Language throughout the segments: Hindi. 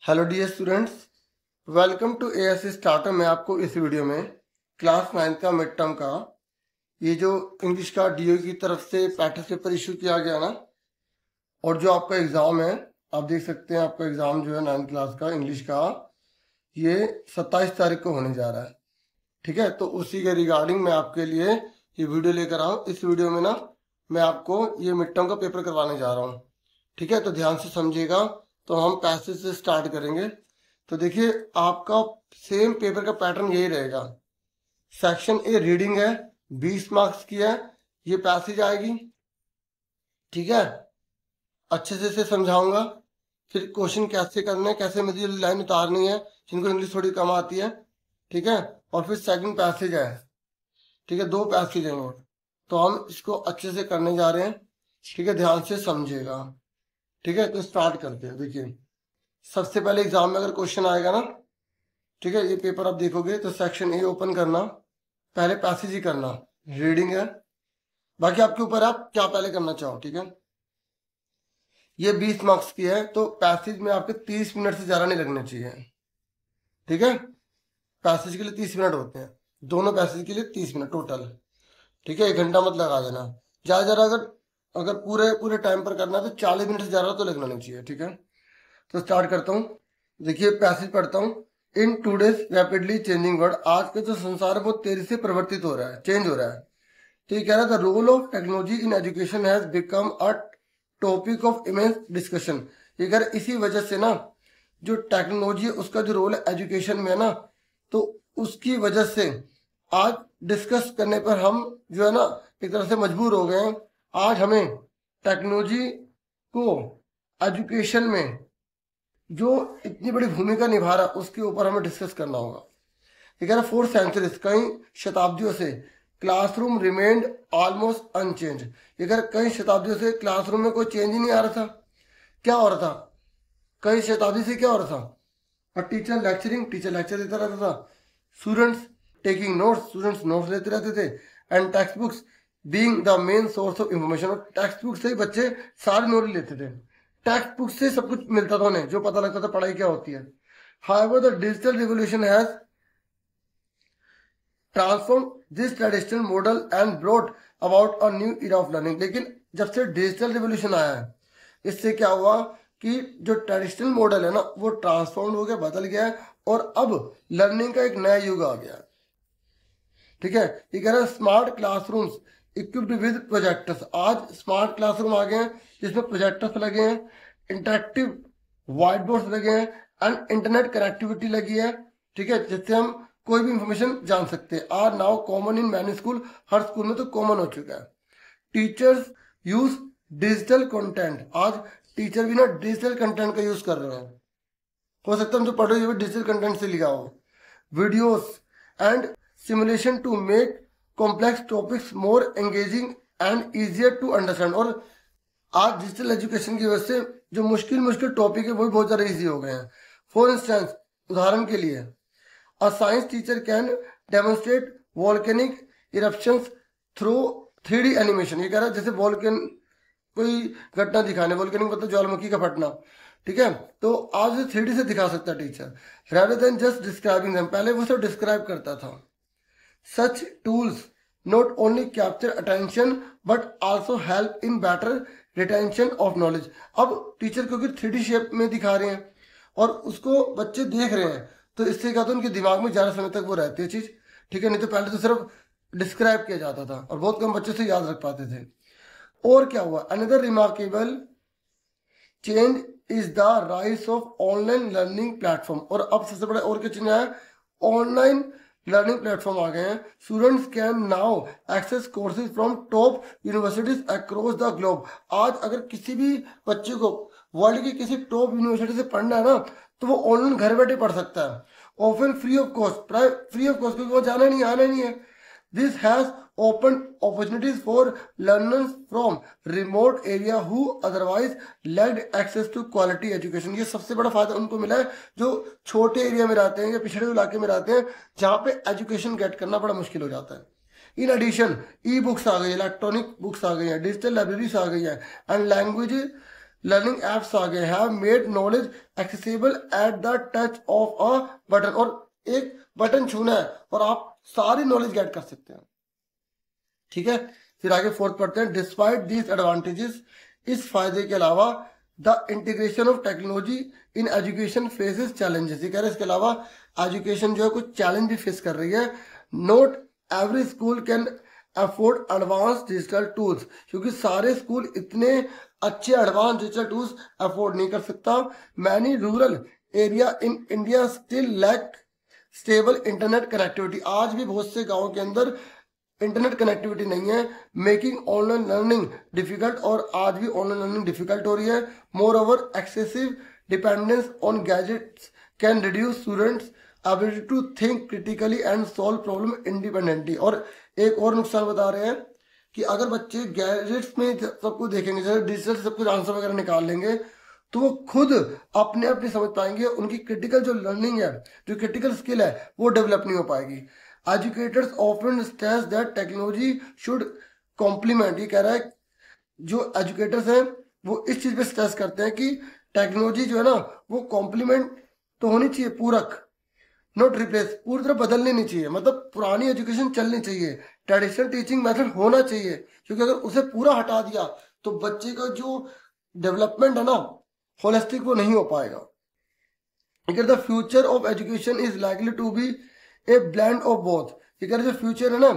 Hello dear students, welcome to ASC starter. मैं आपको इस वीडियो में क्लास 9 का मिड टर्म का ये जो इंग्लिश का डीओ की तरफ से प्रैक्टिस पेपर इशू किया गया ना, और जो आपका एग्ज़ाम है आप देख सकते हैं, आपका एग्ज़ाम जो है 9th क्लास का इंग्लिश का ये 27 तारीख को होने जा रहा है। ठीक है, तो उसी के रिगार्डिंग मैं आपके लिए ये वीडियो लेकर आऊँ। इस वीडियो में ना मैं आपको ये मिड टर्म का पेपर करवाने जा रहा हूँ। ठीक है, तो ध्यान से समझिएगा। तो हम पैसेज से स्टार्ट करेंगे। तो देखिए, आपका सेम पेपर का पैटर्न यही रहेगा। सेक्शन ए रीडिंग है, 20 मार्क्स की है, ये पैसेज आएगी। ठीक है, अच्छे से इसे समझाऊंगा। फिर क्वेश्चन कैसे करने हैं, कैसे मटेरियल लाइन उतारनी है जिनको इंग्लिश थोड़ी कम आती है। ठीक है, और फिर सेकंड पैसेज है। ठीक है, 2 पैसेज हैं और तो हम इसको अच्छे से करने जा रहे हैं। ठीक है, ध्यान से समझिएगा। ठीक है, तो स्टार्ट करते हैं। देखिए, सबसे पहले एग्जाम में अगर क्वेश्चन आएगा ना, ठीक है, ये पेपर आप देखोगे तो सेक्शन ए ओपन करना, पहले पैसेज ही करना, रीडिंग है। बाकी आपके ऊपर आप क्या पहले करना चाहो। ठीक है, ये 20 मार्क्स की है, तो पैसेज में आपके 30 मिनट से ज्यादा नहीं लगने चाहिए। ठीक है, पैसेज के लिए 30 मिनट होते हैं, दोनों पैसेज के लिए 30 मिनट टोटल। ठीक है, 1 घंटा मत लगा देना। ज्यादा अगर अगर पूरे पूरे टाइम पर करना है तो 40 मिनट से ज्यादा तो लगना नहीं चाहिए। ठीक है, तो स्टार्ट करता हूँ। देखिए, पैसेज पढ़ता हूँ। In today's rapidly changing world, आज के जो संसार है बहुत तेजी से परिवर्तित हो रहा है, चेंज हो रहा है। तो ये कह रहा था, role of technology in education has become a topic of immense discussion. ये कह रहा इसी वजह से ना, जो टेक्नोलॉजी है उसका जो रोल है एजुकेशन में है ना, तो उसकी वजह से आज डिस्कस करने पर हम जो है ना एक तरह से मजबूर हो गए हैं। आज हमें टेक्नोलॉजी को एजुकेशन में जो इतनी बड़ी भूमिका निभा रहा है उसके ऊपर हमें डिस्कस करना होगा। ये कह रहा 4 सेंचुरीज, कई शताब्दियों से क्लासरूम रिमेन्ड ऑलमोस्ट अनचेंज। ये कह रहा कई शताब्दियों से क्लासरूम में कोई चेंज ही नहीं आ रहा था। क्या हो रहा था? कई शताब्दी से क्या हो रहा था? और टीचर लेक्चरिंग, टीचर लेक्चर देता रहता था। Students taking notes, students notes लेते रहते थे। And text books being the main source of information, और टेक्स्ट बुक से ही बच्चे सारे नोट लेते थे। टेक्स्ट बुक से सब कुछ मिलता था उन्हें, जो पता लगता था पढ़ाई क्या होती है। However the digital revolution has transform this traditional model and brought about a new era of learning. लेकिन जब से डिजिटल रिवोल्यूशन आया है, इससे क्या हुआ कि जो ट्रेडिशनल मॉडल है ना वो ट्रांसफॉर्म हो गया, बदल गया है, और अब लर्निंग का एक नया युग आ गया। ठीक है, ये कह रहा है smart classrooms equipped with projectors. आज स्मार्ट क्लासरूम आ गए हैं जिसमें प्रोजेक्टर्स लगे हैं, इंटरेक्टिव व्हाइट बोर्ड्स लगे हैं, एंड इंटरनेट कनेक्टिविटी लगी है। ठीक है, जिससे हम कोई भी इंफॉर्मेशन जान सकते हैं। Are now common in many school, हर स्कूल में तो कॉमन हो चुका है। टीचर्स यूज डिजिटल कंटेंट, आज टीचर भी ना डिजिटल कंटेंट का यूज कर रहे हैं। हो सकता है जो पढ़ो ये भी डिजिटल कंटेंट से लिखा हो। Videos and simulation to make complex topics more engaging and easier to understand. और आज डिजिटल एजुकेशन की वजह से जो मुश्किल मुश्किल टॉपिक है वो भी बहुत ज़्यादा ईजी हो गए हैं। फॉर इंस्टेंस, उदाहरण के लिए, a science teacher can demonstrate volcanic eruptions through 3D animation. ये कह रहा है जैसे वॉल्केन कोई घटना दिखाने, वॉल्केनिक मतलब ज्वालामुखी का फटना। ठीक है, तो आज 3D से दिखा सकता है teacher, rather than just describing them। पहले वो सब डिस्क्राइब करता था। Such tools not only capture attention but also help in better retention of knowledge। अब टीचर क्योंकि 3D शेप में दिखा रहे हैं और उसको बच्चे देख रहे हैं, तो इससे क्या, तो उनके दिमाग में ज़्यादा समय तक वो रहती है चीज़। ठीक है, नहीं तो पहले तो सिर्फ डिस्क्राइब किया जाता था और बहुत कम बच्चे से याद रख पाते थे। और क्या हुआ, another remarkable change is the rise of online learning platform. और अब सबसे बड़ा और क्या चेंज आया, ऑनलाइन लर्निंग प्लेटफॉर्म आ गए हैं। Students can now access courses from top universities across the globe. आज अगर किसी भी बच्चे को वर्ल्ड की किसी टॉप यूनिवर्सिटी से पढ़ना है ना, तो वो ऑनलाइन घर बैठे पढ़ सकता है, often free of cost, free of cost, क्योंकि वो जाना नहीं, आना नहीं है। This has opened opportunities for learners from remote area who otherwise lacked access to quality education। ये सबसे बड़ा फायदा उनको मिला है जो छोटे एरिया में रहते हैं या पिछड़े इलाके में रहते हैं, जहाँ पे एजुकेशन गेट करना बड़ा मुश्किल हो जाता है। इन एडिशन ई बुक्स आ गई, इलेक्ट्रॉनिक बुक्स आ गई हैं, डिजिटल लाइब्रेरीज आ गई हैं, एंड लैंग्वेज लर्निंग एप्स आ गए, have made knowledge accessible at the touch of a button, और एक बटन छूना है और आप सारी नॉलेज गेट कर सकते हैं। ठीक है, फिर आगे फोर्थ पढ़ते हैं, डिस्पाइट दीज एडवांटेजेस, इस फायदे के अलावा the integration of technology in education faces challenges, ये कह रहे हैं इसके अलावा एजुकेशन जो है कुछ चैलेंज भी फेस कर रही है। Note every school can afford advance digital tools, क्योंकि सारे स्कूल इतने अच्छे एडवांस डिजिटल टूल्स अफोर्ड नहीं कर सकता। Many rural area in India still lack stable internet connectivity, आज भी बहुत से गांवों के अंदर इंटरनेट कनेक्टिविटी नहीं है, मेकिंग ऑनलाइन लर्निंग डिफिकल्ट, और आज भी ऑनलाइन लर्निंग डिफिकल्ट हो रही है। Moreover excessive dependence on gadgets can reduce students ability to think critically and solve problem independently, और एक और नुकसान बता रहे हैं कि अगर बच्चे गैजेट्स में सब कुछ देखेंगे, जैसे डिजिटल सब कुछ आंसर वगैरह निकाल लेंगे, तो वो खुद अपने आप नहीं समझ पाएंगे, उनकी क्रिटिकल जो लर्निंग है, जो क्रिटिकल स्किल है, वो डेवलप नहीं हो पाएगी। Educators often stress that technology should complement, ये कह रहा है जो एजुकेटर्स हैं वो इस चीज पे स्ट्रेस करते हैं कि टेक्नोलॉजी जो है ना वो कॉम्प्लीमेंट तो होनी चाहिए, पूरक, नॉट रिप्लेस, पूरी तरह बदलनी नहीं चाहिए, मतलब पुरानी एजुकेशन चलनी चाहिए, ट्रेडिशनल टीचिंग मेथड होना चाहिए, क्योंकि अगर उसे पूरा हटा दिया तो बच्चे का जो डेवलपमेंट है ना होलिस्टिक वो नहीं हो पाएगा। The future of education is likely to be a blend of both, ये कह रहे जो फ्यूचर है ना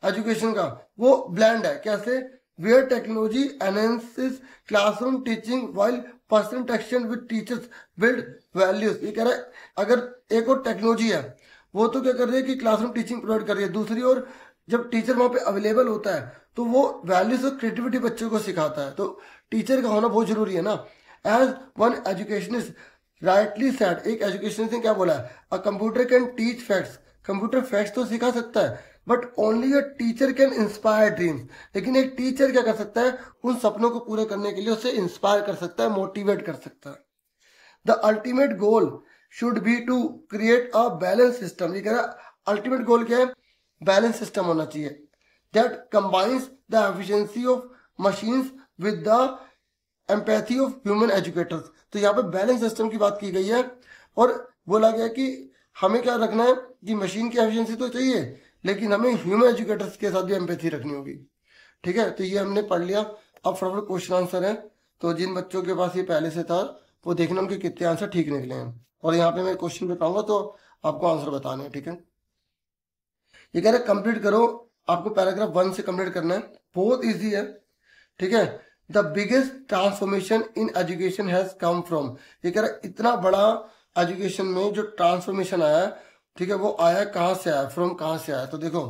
एजुकेशन का वो ब्लेंड है, कैसे, where technology enhances classroom teaching while personal interaction with teachers build values, ये कह रहा है अगर एक और टेक्नोलॉजी है वो तो क्या कर रही है कि क्लासरूम टीचिंग प्रोवाइड कर रही है, दूसरी ओर जब टीचर वहां पे अवेलेबल होता है तो वो वैल्यूज और क्रिएटिविटी बच्चों को सिखाता है, तो टीचर का होना बहुत जरूरी है ना। As one educationist rightly said, एक एजुकेशनिस्ट ने क्या बोला है, a computer can teach facts, computer facts तो सिखा सकता है but only a teacher can inspire dreams, लेकिन एक टीचर क्या कर सकता है, उन सपनों को पूरे करने के लिए उसे इंस्पायर कर सकता है, मोटिवेट कर सकता है। The ultimate goal should be to create a balance system, ये कह रहा है अल्टीमेट गोल क्या है, बैलेंस सिस्टम होना चाहिए, that combines the efficiency of machines with the empathy of human educators, तो यहाँ पे बैलेंस सिस्टम की बात की गई है और बोला गया कि हमें क्या रखना है कि मशीन की एफिशिएंसी तो चाहिए लेकिन हमें ह्यूमन एजुकेटर्स के साथ भी एम्पैथी रखनी होगी। ठीक है, तो ये हमने पढ़ लिया। अब फटाफट क्वेश्चन आंसर है, तो जिन बच्चों के पास ये पहले से था वो देखना उनके कितने आंसर ठीक निकले हैं, और यहाँ पे मैं क्वेश्चन बताऊंगा तो आपको आंसर बताने हैं। ठीक है, ये कह रहे कंप्लीट करो, आपको पैराग्राफ 1 से कंप्लीट करना है, बहुत ईजी है। ठीक है, the biggest transformation in education has come from, ये कह रहा है इतना बड़ा एजुकेशन में जो ट्रांसफॉर्मेशन आया, ठीक है, वो आया कहाँ से आया, फ्रॉम कहाँ से आया, तो देखो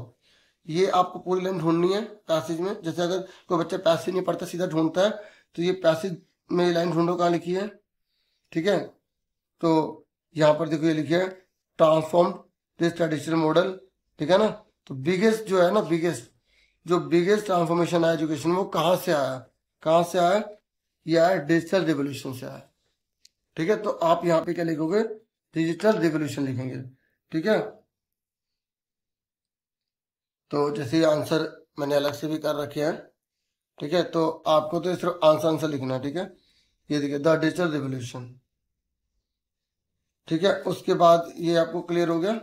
ये आपको पूरी लाइन ढूंढनी है पैसेज में, जैसे अगर कोई बच्चा पैसेज नहीं पढ़ता सीधा ढूंढता है तो ये पैसेज में लाइन ढूंढो कहाँ लिखी है। ठीक है, तो यहाँ पर देखो ये लिखी है ट्रांसफॉर्म दिस ट्रेडिशनल मॉडल, ठीक है ना, तो बिगेस्ट जो है ना, बिगेस्ट ट्रांसफॉर्मेशन है एजुकेशन वो कहाँ से आया, कहाँ से आया, ये आया डिजिटल रिवोल्यूशन से आया। ठीक है, तो आप यहाँ पे क्या लिखोगे, डिजिटल रिवोल्यूशन लिखेंगे। ठीक है, तो जैसे आंसर मैंने अलग से भी कर रखे हैं। ठीक है, तो आपको तो सिर्फ आंसर लिखना है। ठीक है, ये देखिए द डिजिटल रिवोल्यूशन। ठीक है, उसके बाद ये आपको क्लियर हो गया।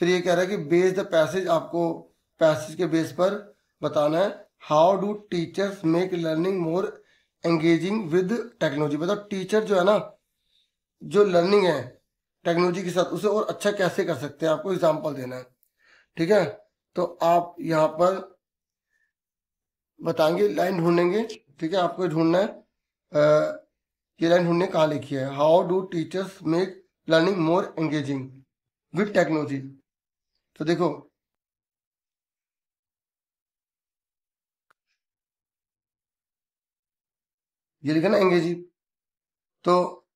फिर ये कह रहा है कि बेस द पैसेज, आपको पैसेज के बेस पर बताना है how do teachers make learning more engaging with technology, मतलब टीचर जो है ना, जो लर्निंग है टेक्नोलॉजी के साथ उसे और अच्छा कैसे कर सकते हैं, आपको एग्जांपल देना है। ठीक है, तो आप यहाँ पर बताएंगे, लाइन ढूंढेंगे। ठीक है, आपको ढूंढना है ये लाइन ढूंढने कहाँ लिखी है, how do teachers make learning more engaging with technology, तो देखो ये लिखा ना एंगेजिंग, तो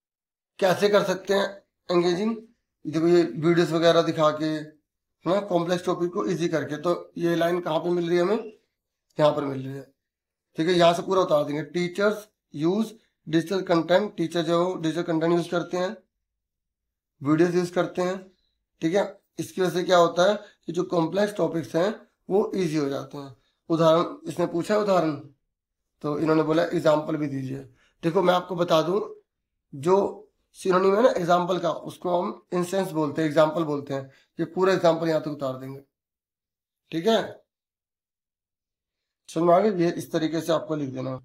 कैसे कर सकते हैं एंगेजिंग, देखो ये वीडियोस वगैरह दिखा के है ना, कॉम्प्लेक्स टॉपिक को इजी करके, तो ये लाइन कहाँ पे मिल रही है हमें, यहाँ पर मिल रही है। ठीक है, यहाँ से पूरा उतार देंगे, teachers use digital content, teacher जो डिजिटल कंटेंट यूज करते हैं, वीडियोस यूज करते हैं। ठीक है, इसकी वजह से क्या होता है कि जो कॉम्प्लेक्स टॉपिक्स हैं वो इजी हो जाते हैं। उदाहरण इसने पूछा है, उदाहरण तो इन्होंने बोला एग्जाम्पल भी दीजिए, देखो मैं आपको बता दूं, जो सिनोनिम है ना एग्जाम्पल का, उसको हम इंस्टेंस बोलते हैं, एग्जाम्पल बोलते हैं। ये पूरा एग्जाम्पल यहाँ तक उतार देंगे, ठीक है। समझ में आ गया? ये इस तरीके से आपको लिख देना,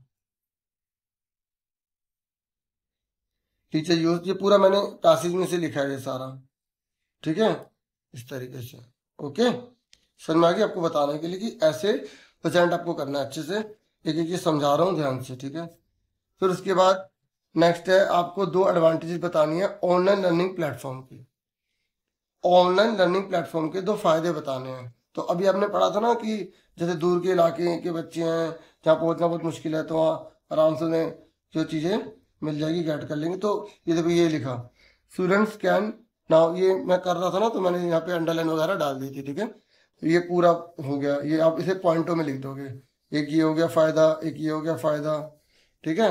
टीचर यूज, ये पूरा मैंने पैसेज में से लिखा है ये सारा, ठीक है, इस तरीके से। ओके, समझ में आ गया? आपको बताने के लिए कि ऐसे प्रेजेंट आपको करना है अच्छे से, एक एक चीज समझा रहा हूँ ध्यान से, ठीक है। फिर उसके बाद नेक्स्ट है, आपको 2 एडवांटेजेस बतानी है ऑनलाइन लर्निंग प्लेटफॉर्म की। ऑनलाइन लर्निंग प्लेटफॉर्म के 2 फायदे बताने हैं। तो अभी आपने पढ़ा था ना कि जैसे दूर के इलाके के बच्चे हैं जहाँ पहुंचना बहुत मुश्किल है, तो वहाँ आराम से उन्हें जो चीज़ें मिल जाएगी, गेट कर लेंगे। तो ये देखो ये लिखा, स्टूडेंट्स कैन नाउ, ये मैं कर रहा था ना तो मैंने यहाँ पे अंडरलाइन वगैरह डाल दी थी, ठीक है। तो ये पूरा हो गया, ये आप इसे पॉइंटों में लिख दोगे, एक ये हो गया फायदा, एक ये हो गया फायदा, ठीक है।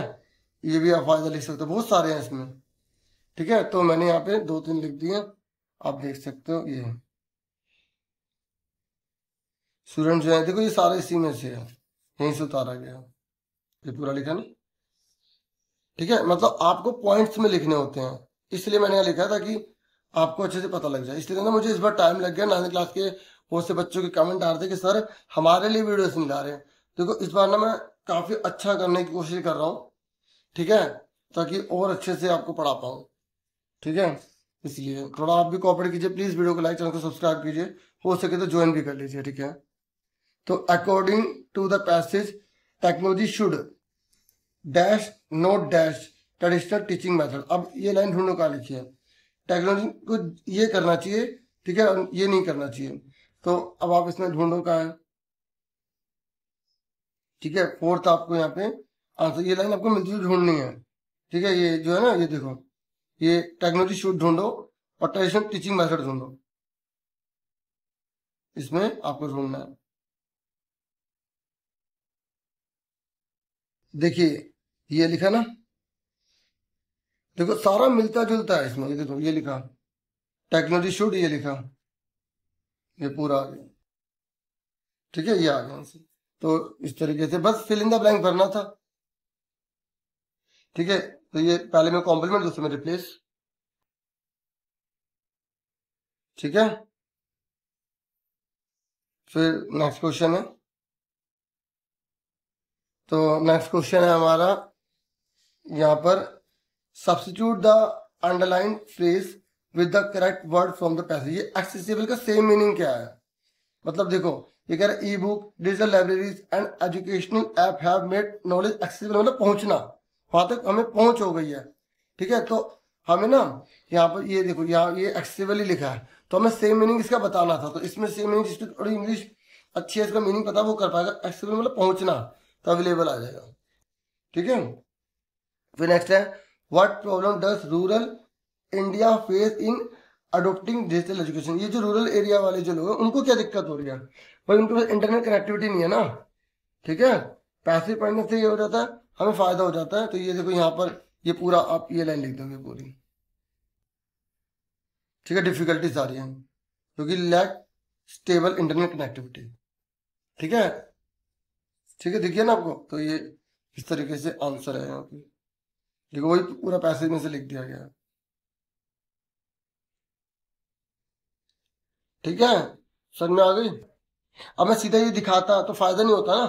ये भी आप फायदा लिख सकते हो, बहुत सारे हैं इसमें, ठीक है। तो मैंने यहाँ पे 2-3 लिख दिए, आप देख सकते हो। ये स्टूडेंट जो है, देखो ये सारे इसी में से है, यहीं से उतारा गया, ये पूरा लिखा ना, ठीक है। मतलब आपको पॉइंट्स में लिखने होते हैं, इसलिए मैंने यहाँ लिखा था कि आपको अच्छे से पता लग जाए। इसलिए ना मुझे इस बार टाइम लग गया, 9वीं क्लास के बहुत से बच्चों के कमेंट आ रहे थे कि सर हमारे लिए वीडियोस नहीं ला रहे। देखो इस बार ना मैं काफी अच्छा करने की कोशिश कर रहा हूँ, ठीक है, ताकि और अच्छे से आपको पढ़ा पाऊँ, ठीक है। इसलिए थोड़ा आप भी कोऑपरेट कीजिए प्लीज, वीडियो को लाइक, चैनल को सब्सक्राइब कीजिए, हो सके तो ज्वाइन भी कर लीजिए, ठीक है। तो according to the passage, technology should dash not dash traditional teaching method. अब ये लाइन ढूंढो कहाँ लिखी है, टेक्नोलॉजी को ये करना चाहिए, ठीक है, ये नहीं करना चाहिए। तो अब आप इसमें ढूंढो कहाँ है, ठीक है। फोर्थ आपको यहाँ पे आंसर, ये लाइन आपको मिलती जुलती ढूंढनी है, ठीक है। ये जो है ना, ये देखो, ये टेक्नोलॉजी शुड ढूंढो और ट्रेडिशनल टीचिंग मेथड ढूंढो, इसमें आपको ढूंढना है। देखिए ये लिखा ना, देखो सारा मिलता जुलता है इसमें, ये देखो ये लिखा टेक्नोलॉजी शुड, ये लिखा, ये पूरा आ गया, ठीक है, ये आ गया आंसर। तो इस तरीके से बस फिल इन द ब्लैंक भरना था, ठीक है। तो ये पहले में कॉम्प्लीमेंट, दूसरे में रिप्लेस, ठीक है। फिर नेक्स्ट क्वेश्चन है, तो नेक्स्ट क्वेश्चन है हमारा यहाँ पर, substitute the underline phrase with the correct word from the passage. ये एक्सेसिबल का सेम मीनिंग क्या है? मतलब देखो ये कह रहा है ई book, digital libraries and educational app have made knowledge accessible, मतलब पहुंचना, वहां तक हमें पहुंच हो गई है, ठीक है। तो हमें ना यहाँ पर ये देखो, यहाँ ये एक्सेसिबल ही लिखा है, तो हमें सेम मीनिंग इसका बताना था। तो इसमें सेम मीनिंग, जिसकी थोड़ी इंग्लिश अच्छी है, इसका मीनिंग पता वो कर पाएगा। एक्सेसिबल मतलब पहुंचना, तो अवेलेबल आ जाएगा, ठीक है। फिर नेक्स्ट है, what problem does rural India face in adopting digital education. ये जो रूरल एरिया वाले जो लोग हैं उनको क्या दिक्कत हो रही है? भाई उनके पास इंटरनेट कनेक्टिविटी नहीं है ना, ठीक है। पैसे पढ़ने से ये हो जाता है, हमें फायदा हो जाता है। तो ये देखो यहाँ पर ये पूरा आप ये लाइन लिख दोगे पूरी, ठीक है। डिफिकल्टीज आ रही है क्योंकि लैक स्टेबल इंटरनेट कनेक्टिविटी, ठीक है, ठीक है, दिखिए ना आपको। तो ये इस तरीके से आंसर है यहाँ पे, देखो वही पूरा पैसेज में से लिख दिया गया है, ठीक है। समझ में आ गई? अब मैं सीधा ये दिखाता तो फायदा नहीं होता ना,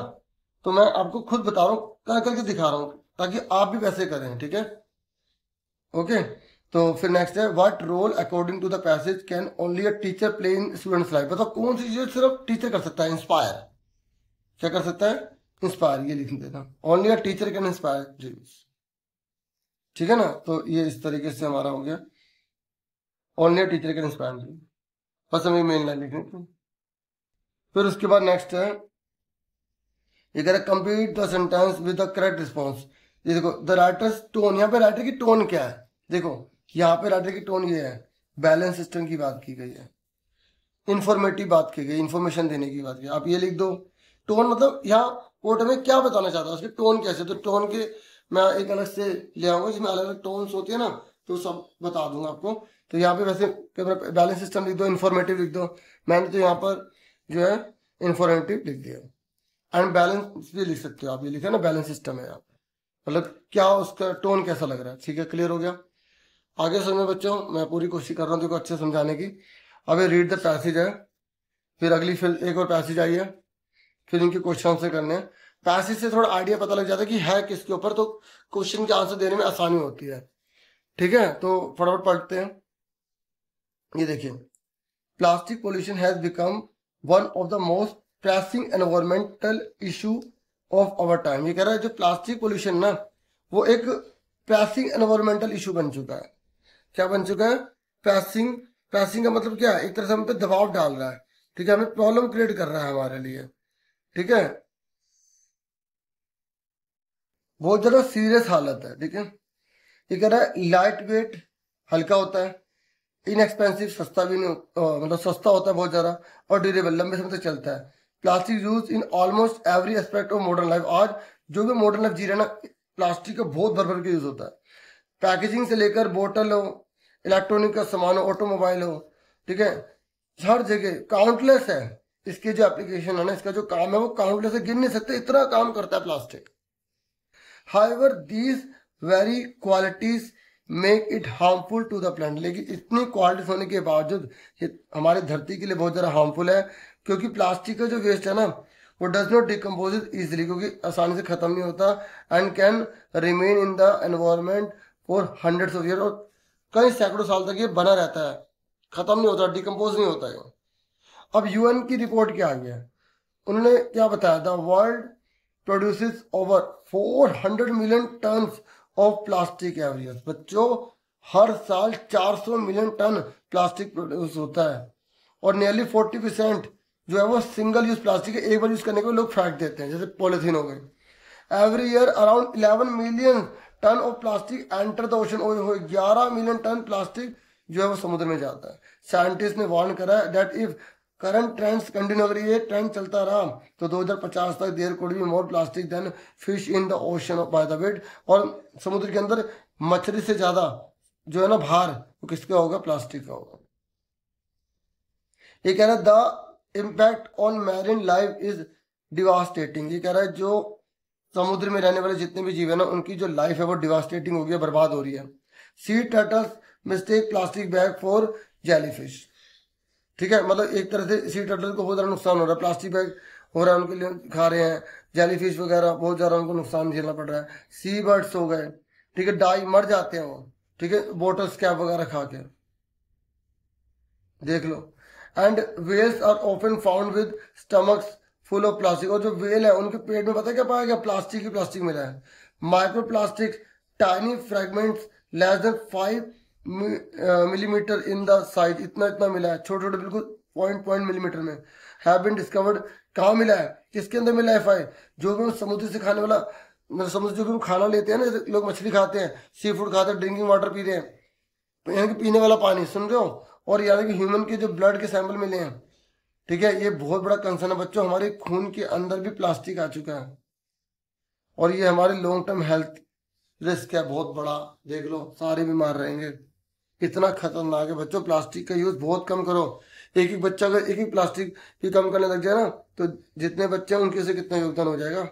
तो मैं आपको खुद बता रहा हूँ, कर करके दिखा रहा हूँ, ताकि आप भी वैसे करें, ठीक है। ओके, तो फिर नेक्स्ट है, what role according to the passage can only a teacher play in students life. बताओ कौन सी चीज सिर्फ टीचर कर सकता है? इंस्पायर, क्या कर सकता है? इंस्पायर, ये लिख देना, only a teacher can inspire dreams, ठीक है ना। तो ये इस तरीके से हमारा हो गया, only a teacher can inspire dreams, बस हमें मेन लाइन लिखनी थी। फिर उसके बाद नेक्स्ट है, ये कह रहा है complete the sentence with the correct response. ये देखो द राइटर्स टोन, यहाँ पे राइटर की टोन क्या है? देखो यहाँ पे राइटर की टोन ये है, बैलेंस सिस्टम की बात की गई है, इंफॉर्मेटिव बात की गई, इंफॉर्मेशन देने की बात की। आप ये लिख दो टोन, मतलब यहाँ कोर्ट में क्या बताना चाहता है, उसकी टोन कैसे। तो टोन के मैं एक अलग से ले आऊंगा जिसमें अलग अलग टोन्स होती है ना, तो सब बता दूंगा आपको। तो यहाँ पे वैसे बैलेंस सिस्टम लिख दो, इंफॉर्मेटिव लिख दो, मैंने तो यहाँ पर जो है इंफॉर्मेटिव लिख दिया। एंड बैलेंस भी लिख सकते हो आप, ये लिखा ना बैलेंस सिस्टम है यहाँ पे, मतलब क्या उसका टोन कैसा लग रहा है। ठीक है, क्लियर हो गया। आगे समझो बच्चों, मैं पूरी कोशिश कर रहा हूँ देखो अच्छे समझाने की। अब ये रीड द पैसेज है, फिर अगली फिर एक और पैसेज आई है, फिर इनके क्वेश्चन आंसर करने हैं। पैसेज से थोड़ा आइडिया पता लग जाता है कि है किसके ऊपर, तो क्वेश्चन के आंसर देने में आसानी होती है। ठीक है, तो फटाफट पढ़ते हैं। ये देखिए, plastic pollution has become one of the most pressing environmental issue of our time. ये कह रहा है जो प्लास्टिक पोल्यूशन ना, वो एक प्रेसिंग एनवायरमेंटल इशू बन चुका है। क्या बन चुका है? प्रेसिंग। प्रेसिंग का मतलब क्या है? एक तरह से हम पे दबाव डाल रहा है। ठीक है, हमें प्रॉब्लम क्रिएट कर रहा है हमारे लिए। ठीक है, बहुत ज्यादा सीरियस हालत है। ठीक है, ये कह रहा है लाइट वेट, हल्का होता है, इनएक्सपेंसिव, सस्ता भी नहीं मतलब सस्ता होता है बहुत ज्यादा, और ड्यूरेबल, लंबे समय तक चलता है। Plastic use in almost every aspect of modern life. आज जो भी मॉडर्न लाइफ जी रहे हैं ना, प्लास्टिक का बहुत भर भर के यूज होता है। पैकेजिंग से लेकर बोतल हो, इलेक्ट्रॉनिक का सामान हो, ऑटोमोबाइल हो, ठीक है, हर जगह काउंटलेस है। इसके जो एप्लीकेशन है ना, इसका जो काम है वो काउंटलेस है, गिन नहीं सकते, इतना काम करता है plastic. However, these very qualities make it harmful to the plant। लेकिन इतनी क्वालिटीज होने के बावजूद ये हमारी धरती के लिए बहुत ज़्यादा हार्मफुल है, क्योंकि प्लास्टिक का जो वेस्ट है ना, वो डज नॉट डिकम्पोज इजिली, क्योंकि आसानी से खत्म नहीं होता, and can remain in the environment for hundreds of year. और कई सैकड़ों साल तक ये बना रहता है, खत्म नहीं होता, डिकम्पोज नहीं होता है। अब यूएन की रिपोर्ट क्या आ गया, उन्होंने क्या बताया? The world produces over 400 million tons of plastic every year. बच्चों, हर साल 400 मिलियन टन प्लास्टिक प्रोड्यूस होता है, और नियरली 40% जो है वो सिंगल यूज प्लास्टिक है, एक बार यूज करने के लोग फेंक देते हैं, जैसे पॉलिथीन हो गई। Every year around 11 million ton of plastic enter the ocean. 11 million ton plastic जो है वो समुद्र में जाता है। साइंटिस्ट ने वार्न करा है that if current trends continue, अगर ये ट्रेंड चलता रहा तो 2050 तक there could be more plastic than fish in the ocean by the weight. और समुद्र के अंदर मछली से ज्यादा जो है ना भार, वो किसका होगा? प्लास्टिक का होगा। ये कह रहा है the impact on marine life is devastating. ये कह रहा है जो समुद्र में रहने वाले जितने भी जीव है ना, उनकी जो लाइफ है वो डिवास्टेटिंग हो गई है, बर्बाद हो रही है। सी turtles mistake plastic bag for jellyfish. ठीक है, मतलब एक तरह से सी टर्टल को बहुत ज़्यादा नुकसान हो रहा है, प्लास्टिक बैग हो रहा है उनके लिए, खा रहे हैं। जेलीफिश वगैरह बहुत ज़्यादा उनको नुकसान झेलना पड़ रहा है। सी बर्ड्स हो गए, ठीक है, डाई, मर जाते हैं वो, ठीक है, बोटल स्कैप वगैरह खा के, देख लो। And whales are often found with stomachs full of plastic. और जो वेल है उनके पेट में पता क्या पाया गया? प्लास्टिक ही प्लास्टिक मिला है। Micro plastic tiny fragments less than 5 millimetre in the size, इतना इतना मिला है, छोटे छोटे बिल्कुल पॉइंट मिलीमीटर में, हैव बीन डिस्कवर्ड। कहाँ मिला है? किसके अंदर मिला है? फाइव, जो भी समुद्र से खाने वाला, मतलब समुद्र जो भी खाना लेते हैं ना, जैसे लोग मछली खाते हैं, सी फूड खाते हैं, ड्रिंकिंग वाटर पी रहे हैं, यानी कि पीने वाला पानी, सुन रहे हो, और यानी कि ह्यूमन के जो ब्लड के सैंपल मिले हैं। ठीक है, ये बहुत बड़ा कंसर्न है बच्चों, हमारे खून के अंदर भी प्लास्टिक आ चुका है, और ये हमारे लॉन्ग टर्म हेल्थ रिस्क है बहुत बड़ा। देख लो, सारे बीमार रहेंगे, इतना खतरनाक है बच्चों। प्लास्टिक का यूज बहुत कम करो। एक एक बच्चा अगर एक एक प्लास्टिक भी कम करने लग जाए ना, तो जितने बच्चे हैं उनके से कितना योगदान हो जाएगा।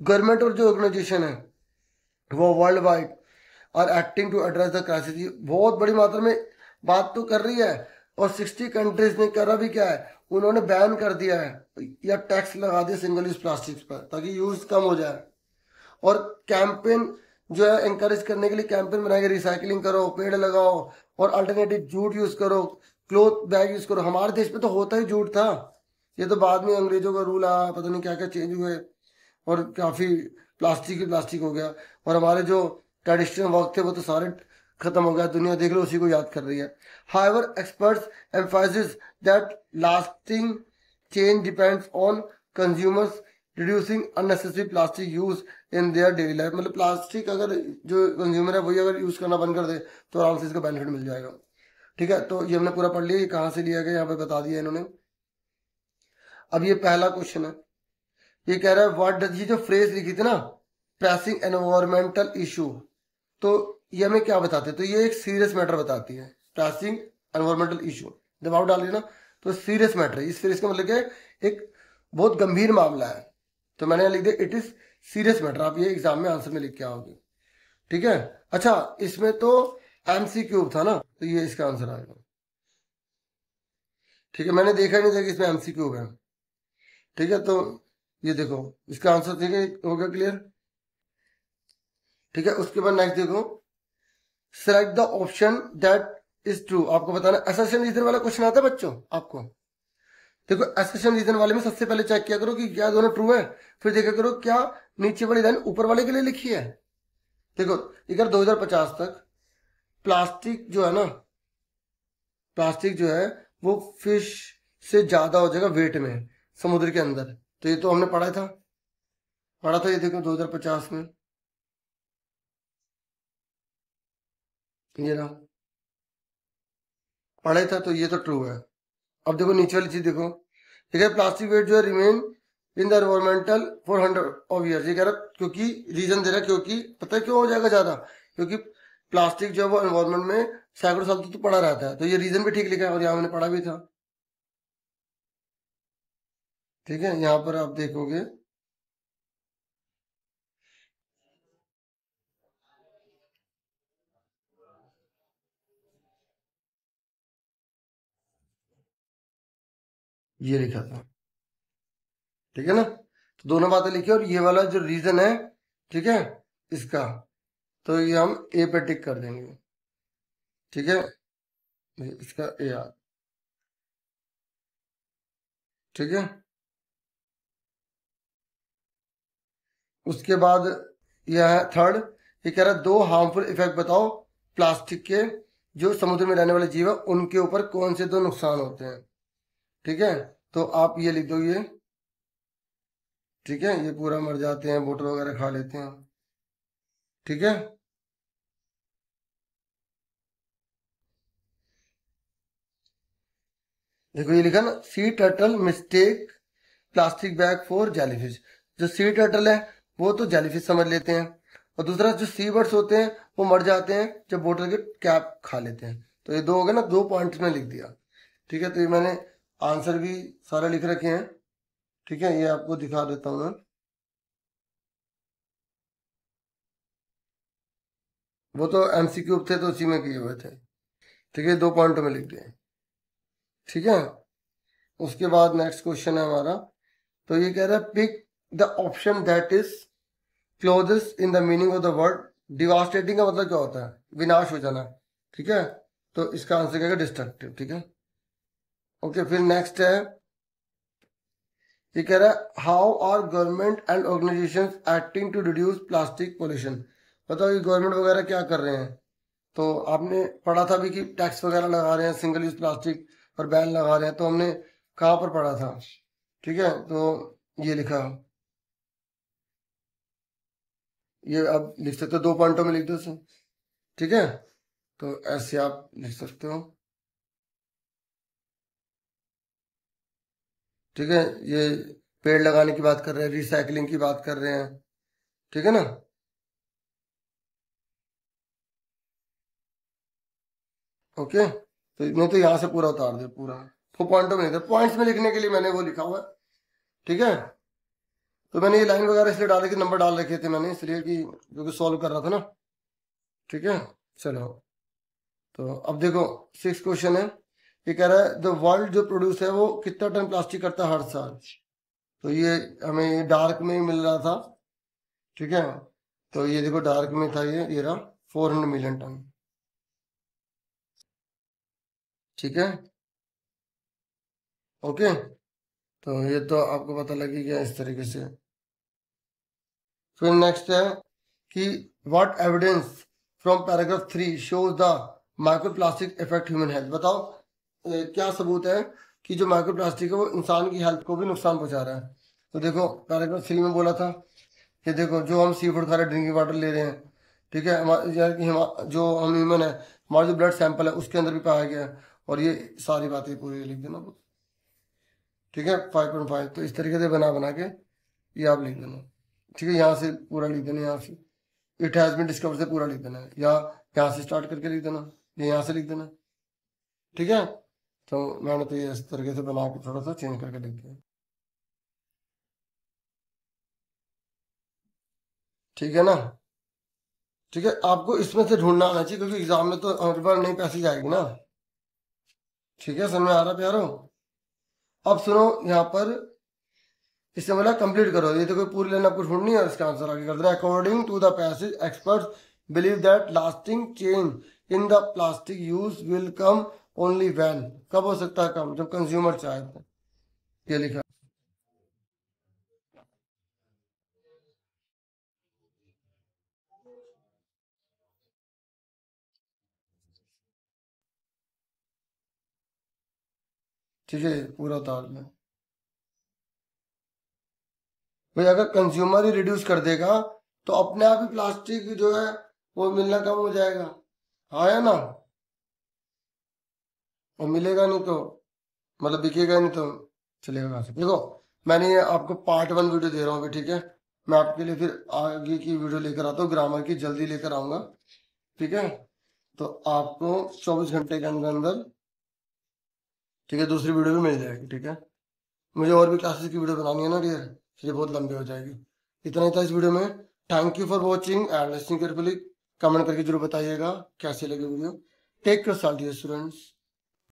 गवर्नमेंट और जो ऑर्गेनाइजेशन है वो worldwide are acting to address the crisis. बहुत बड़ी मात्रा में बात तो कर रही है, और 60 कंट्रीज ने करा भी क्या है, उन्होंने बैन कर दिया है या टैक्स लगा दिया सिंगल यूज प्लास्टिक पर, ताकि यूज कम हो जाए। और कैंपेन जो है एंकरेज करने के लिए कैंपेन बनाएंगे, रिसाइकलिंग करो, पेड़ लगाओ, और अल्टरनेटिव जूट यूज करो, क्लोथ बैग यूज करो। हमारे देश में तो होता ही जूट था, ये तो बाद में अंग्रेजों का रूल आया, पता नहीं क्या क्या चेंज हुए, और काफी प्लास्टिक ही प्लास्टिक हो गया, और हमारे जो ट्रेडिशनल वर्क थे वो तो सारे खत्म हो गया। दुनिया देख लो उसी को याद कर रही है। However experts Mphasis that lasting change depends on consumers reducing unnecessary plastic use in their daily life. मतलब प्लास्टिक अगर जो कंज्यूमर है वही अगर यूज करना बंद कर दे तो आराम से इसका बेनिफिट मिल जाएगा। ठीक है, तो ये हमने पूरा पढ़ लिया, ये कहाँ से लिया गया यहाँ पे बता दिया इन्होंने। अब ये पहला क्वेश्चन है, ये कह रहा है व्हाट डज, ये जो फ्रेज लिखी थी ना, प्रेसिंग एनवायरमेंटल इशू, तो ये हमें क्या बताते हैं? तो ये एक सीरियस मैटर बताती है, प्रेसिंग एनवायरमेंटल इशू, दबाव डाल दिया ना तो सीरियस मैटर है। इस फ्रेज का मतलब क्या है? एक बहुत गंभीर मामला है। तो मैंने लिख दिया इट इज सीरियस मैटर, आप ये एग्जाम में आंसर में लिख के आओगे। ठीक है, अच्छा इसमें तो MCQ था ना, तो ये इसका आंसर आएगा। ठीक है, मैंने देखा नहीं था कि इसमें MCQ है। ठीक है, तो ये देखो इसका आंसर, ठीक है, हो गया क्लियर। ठीक है, उसके बाद नेक्स्ट देखो, select the option that is true. आपको बताना असर्शन रीजन वाला क्वेश्चन आता है बच्चों आपको। देखो असर्शन रीजन वाले में सबसे पहले चेक किया करो कि क्या दोनों ट्रू है, फिर देखा करो क्या नीचे वाली लाइन ऊपर वाले के लिए लिखी है। देखो अगर 2050 तक प्लास्टिक जो है ना, प्लास्टिक जो है वो फिश से ज्यादा हो जाएगा वेट में समुद्र के अंदर, तो ये तो हमने पढ़ा था ये देखो 2050 में, ये रहा पढ़ा था, तो ये तो ट्रू है। अब देखो नीचे वाली चीज देखो, ठीक है, प्लास्टिक वेट जो है remain in the environmental for 100 years, ये कह रहा क्योंकि रीजन दे रहा, क्योंकि पता है क्यों हो जाएगा ज्यादा, क्योंकि प्लास्टिक जो है वो एनवायरमेंट में सैकड़ों साल तो पड़ा रहता है, तो ये रीजन भी ठीक लिखा है और यहाँ मैंने पढ़ा भी था। ठीक है, यहाँ पर आप देखोगे ये लिखा था। ठीक है ना, तो दोनों बातें लिखी और ये वाला जो रीजन है, ठीक है, इसका, तो ये हम ए पे टिक कर देंगे। ठीक है, इसका ए आर। ठीक है, उसके बाद यह है थर्ड, ये कह रहा है 2 हार्मफुल इफेक्ट बताओ प्लास्टिक के, जो समुद्र में रहने वाले जीव है उनके ऊपर कौन से 2 नुकसान होते हैं। ठीक है, तो आप ये लिख दो ये। ठीक है, ये पूरा मर जाते हैं, बोतल वगैरह खा लेते हैं। ठीक है, देखो ये लिखा ना, sea turtle mistake plastic bag for jellyfish. जो सी टर्टल है वो तो जेलीफिश समझ लेते हैं, और दूसरा जो सी बर्ड्स होते हैं वो मर जाते हैं जब बोतल के कैप खा लेते हैं। तो ये 2 हो गए ना, 2 पॉइंट्स में लिख दिया। ठीक है, तो ये मैंने आंसर भी सारे लिख रखे हैं। ठीक है, ये आपको दिखा देता हूँ मैं। वो तो MCQ थे तो उसी में किए हुए थे। ठीक है, 2 पॉइंट में लिख दिए। ठीक है, उसके बाद नेक्स्ट क्वेश्चन है हमारा, तो ये कह रहा है pick the option that is closest in the meaning of the word. Devastating का मतलब क्या होता है, विनाश हो जाना। ठीक है, तो इसका आंसर क्या है, डिस्ट्रक्टिव। ठीक है, ओके, फिर नेक्स्ट है, ये कह रहा है how are government and organisations acting to reduce plastic pollution. बताओ ये गवर्नमेंट वगैरह क्या कर रहे हैं। तो आपने पढ़ा था भी कि टैक्स वगैरह लगा रहे हैं सिंगल यूज प्लास्टिक पर, बैन लगा रहे हैं, तो हमने कहाँ पर पढ़ा था। ठीक है, तो ये लिखा, ये आप लिख सकते हो, 2 पॉइंटों में लिख दो इसे। ठीक है, तो ऐसे आप लिख सकते हो। ठीक है, ये पेड़ लगाने की बात कर रहे हैं, रिसाइकलिंग की बात कर रहे हैं। ठीक है ना, ओके, तो मैं तो यहाँ से पूरा उतार दिया पूरा, वो पॉइंटों में नहीं था, पॉइंट्स में लिखने के लिए मैंने वो लिखा हुआ है। ठीक है, तो मैंने ये लाइन वगैरह इसलिए डाले कि नंबर डाल रखे थे मैंने, इसलिए कि क्योंकि सॉल्व कर रहा था ना। ठीक है, चलो, तो अब देखो 6 क्वेश्चन है, ये कह रहा है द वर्ल्ड जो प्रोड्यूस है वो कितना टन प्लास्टिक करता है हर साल। तो ये हमें डार्क में ही मिल रहा था। ठीक है, तो ये देखो डार्क में था, ये रहा 400 मिलियन टन। ठीक है, ओके, तो ये तो आपको पता लगी गया इस तरीके से। फिर नेक्स्ट है कि what evidence from paragraph 3 shows the microplastic effect human health. बताओ क्या सबूत है कि जो माइक्रोप्लास्टिक है वो इंसान की हेल्थ को भी नुकसान पहुंचा रहा है। तो देखो पैराग्राफ 3 में बोला था कि देखो जो हम सी फूड खा रहे हैं, ड्रिंकिंग वाटर ले रहे हैं, ठीक है, जो हम ह्यूमन है, हमारा जो ब्लड सैंपल है उसके अंदर भी पाया गया है, और ये सारी बातें पूरी लिख देना। ठीक है, 5.5, तो इस तरीके से बना बना के ये आप लिख देना। ठीक है, यहाँ से पूरा लिख देना, यहाँ से इट हैज बीन डिस्कवर से पूरा लिख देना है, या यहाँ से स्टार्ट करके लिख देना, या यहाँ से लिख देना। ठीक है, तो मैंने तो ये इस तरीके से बना के थोड़ा सा चेंज करके लिख दिया। ठीक है ना। ठीक है, आपको इसमें से ढूंढना आना चाहिए क्योंकि एग्जाम में तो हमारे पास नई पैसे जाएगी ना। ठीक है, समझ में आ रहा प्यारो। अब सुनो यहाँ पर, इससे मतलब कंप्लीट करो, ये तो कोई पूरी लाइन आपको ढूंढनी है, इसका आंसर आगे कर देना। According to the passage experts believe that lasting change in the plastic use will come only when, कब हो सकता है कम, जब कंज्यूमर चाहे तो। ये लिखा। ठीक है, पूरा उतार में भाई, अगर कंज्यूमर ही रिड्यूस कर देगा तो अपने आप ही प्लास्टिक जो है वो मिलना कम हो जाएगा। हाँ या ना। और मिलेगा नहीं तो मतलब बिकेगा नहीं तो चलेगा कहाँ से। देखो, मैंने ये आपको पार्ट 1 वीडियो दे रहा हूँ अभी, ठीक है। मैं आपके लिए फिर आगे की वीडियो लेकर आता हूँ, ग्रामर की जल्दी लेकर आऊंगा। ठीक है, तो आपको 24 घंटे के अंदर अंदर, ठीक है, दूसरी वीडियो भी मिल जाएगी। ठीक है, मुझे और भी क्लासेस की वीडियो बनानी है ना डियर, ये बहुत लंबी हो जाएगी। इतना ही था इस वीडियो में। Thank you for watching and listening carefully. Comment करके जरूर बताइएगा कैसी लगी video. Take care dear students.